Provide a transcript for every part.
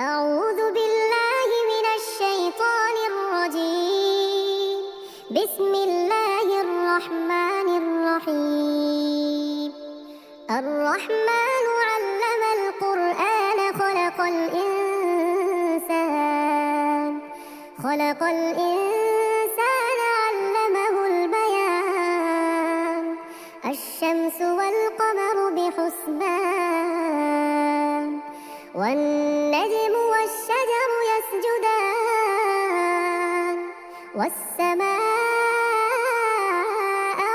أعوذ بالله من الشيطان الرجيم. بسم الله الرحمن الرحيم. الرحمن علم القرآن خلق الإنسان علمه البيان. الشمس والقمر بحسبان والنجم والشجر يسجدان والسماء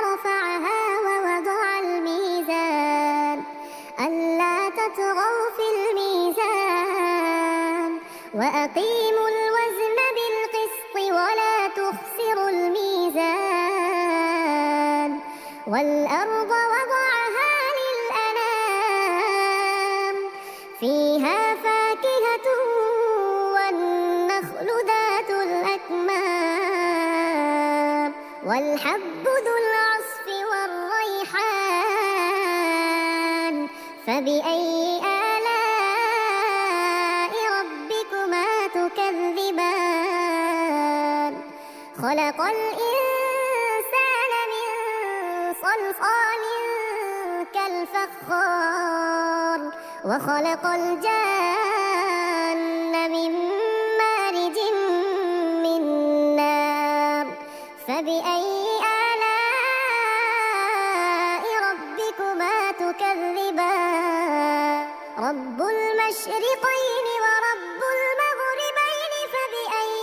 رفعها ووضع الميزان ألا تطغوا في الميزان وأقيموا الوزن بالقسط ولا تخسروا الميزان والأرض وضعها للأنام فيها فاكهة والنخل ذات الأكمام والحب ذو العصف والريحان فبأي آلاء ربكما تكذبان خلق الإنسان من صلصال كالفخار وخلق الجان من مارج من نار فبأي آلاء ربكما تكذبان رب المشرقين ورب المغربين فبأي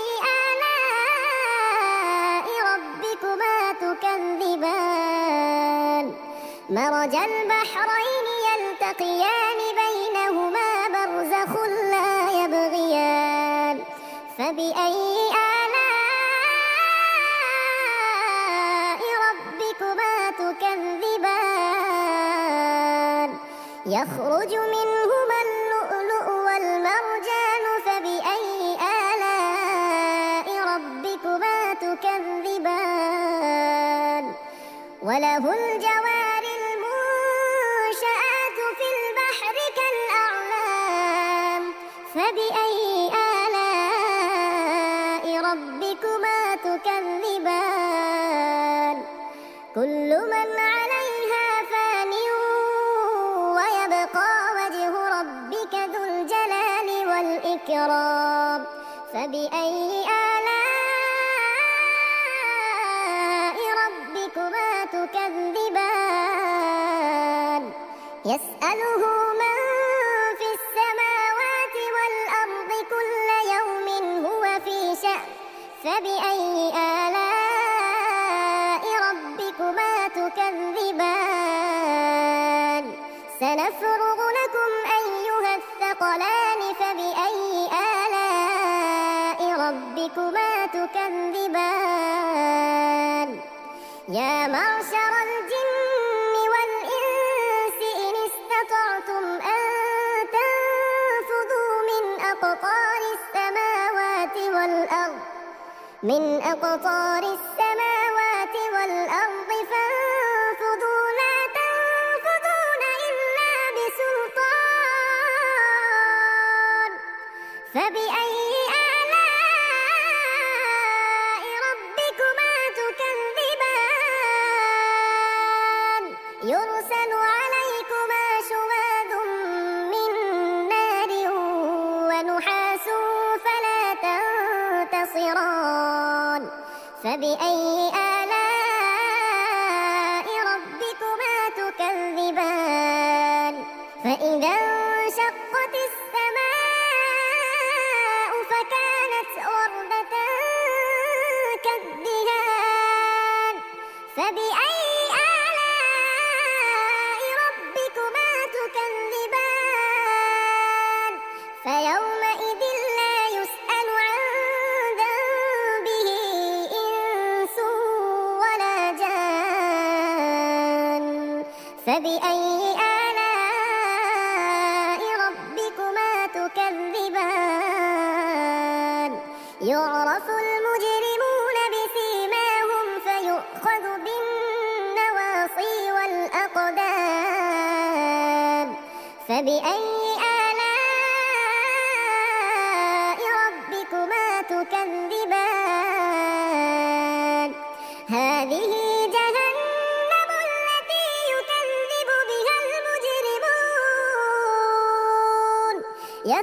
آلاء ربكما تكذبان مرج البحرين يلتقيان بينهما برزخ لا يبغيان فبأي آلاء ربكما تكذبان يخرج منهما اللؤلؤ والمرجان فبأي آلاء ربكما تكذبان وله الجوار المنشآت في البحر كالأعلام فبأي آلاء ربكما تكذبان كل من عليها فان ويبقى وجه ربك ذو الجلال والإكرام فبأي آلاء ربكما تكذبان يسأله من في السماوات والأرض كل يوم هو في شأن فبأي آلاء ربكما تكذبان سنفرغ لكم أيها الثقلان فبأي آلاء ربكما تكذبان يا معشر الجن والإنس إن استطعتم أن تنفذوا من أقطار السماوات والأرض فانفذوا لا تنفذون إلا بسلطان فبأي آلاء ربكما تكذبان يرسل عليكما شواظ من نار ونحاس فلا تنتصران فبأي آلاء ربكما تكذبان فإذا انشقت السماء فكانت وردة كالدهان فبأي آلاء ربكما تكذبان فيومئذ لا يسأل عن ذنبه إنس ولا جان فبأي آلاء ربكما تكذبان يعرف المجرمون بسيماهم فيؤخذ بالنواصي والأقدام فبأي آلاء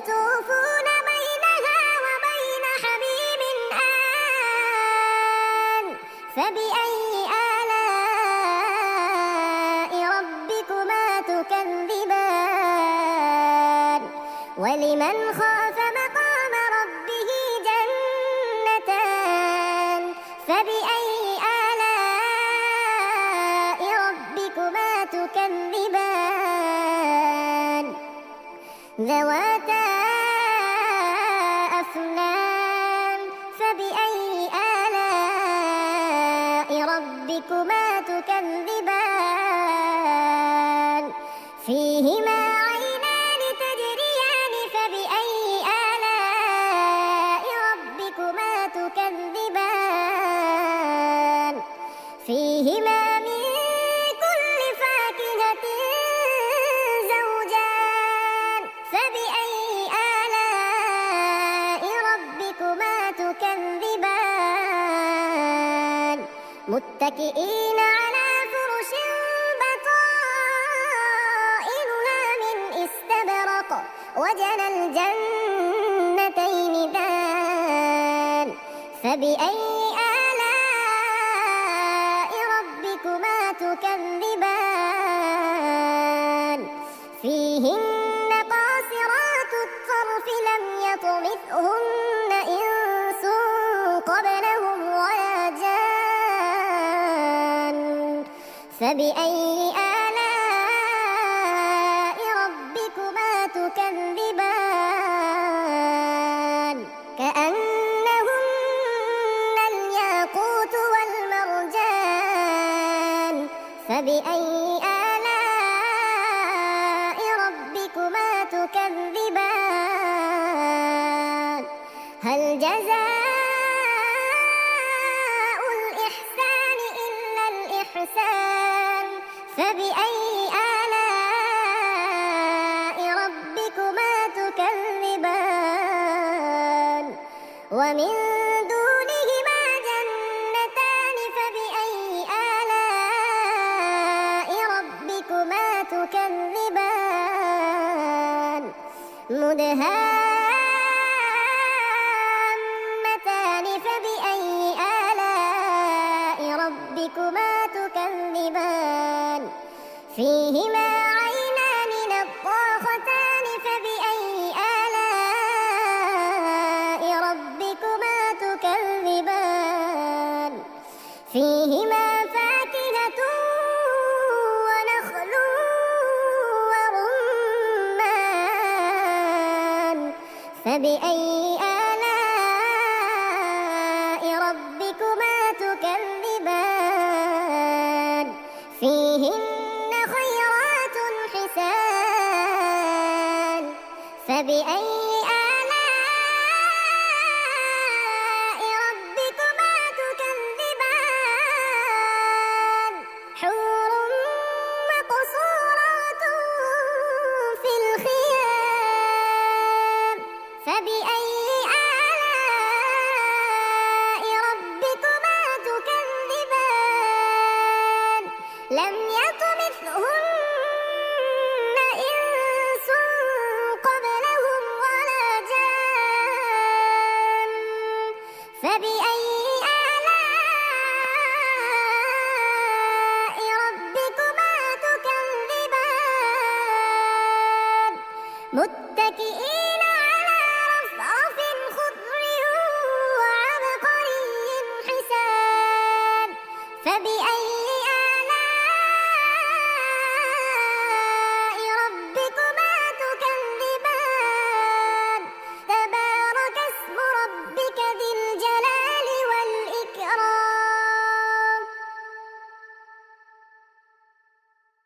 يطوفون بينها وبين حميم آن فبأي آلاء ربكما تكذبان ولمن خاف مقام ربه جنتان فبأي آلاء ربكما تكذبان ذواتا أفنان فبأي آلاء ربكما تكذبان فيهما عينان تجريان فبأي آلاء ربكما تكذبان فيهما من كل فاكهة زوجان فبأي آلاء ربكما تكذبان متكئين على فرش بطائنها من استبرق وجنى الجنتين دان فبأي آلاء ربكما تكذبان فيهن قاصرات الطرف لم يطمثهن إنس قبلهم ولا جان فبأي آلاء ربكما تكذبان كأنهن الياقوت والمرجان فبأي آلاء ربكما تكذبان هل جزاء الإحسان إلا الإحسان فبأي آلاء ربكما تكذبان ومن دونهما جنتان فبأي آلاء ربكما تكذبان مدهامتان فبأي آلاء ربكما تكذبان فيهما عينان نضاختان فبأي آلاء ربكما تكذبان فيهما فاكهة ونخل ورمان فبأي آلاء ربكما تكذبان فيهن خيرات حسان فبأي آلاء ربكما تكذبان حور مقصورات في الخيام فبأي آلاء ربكما تكذبان لم يطمثهن إنس قبلهم ولا جان فبأي آلاء ربكما تكذبان متكئين على رفرف خضر وعبقري حسان فبأي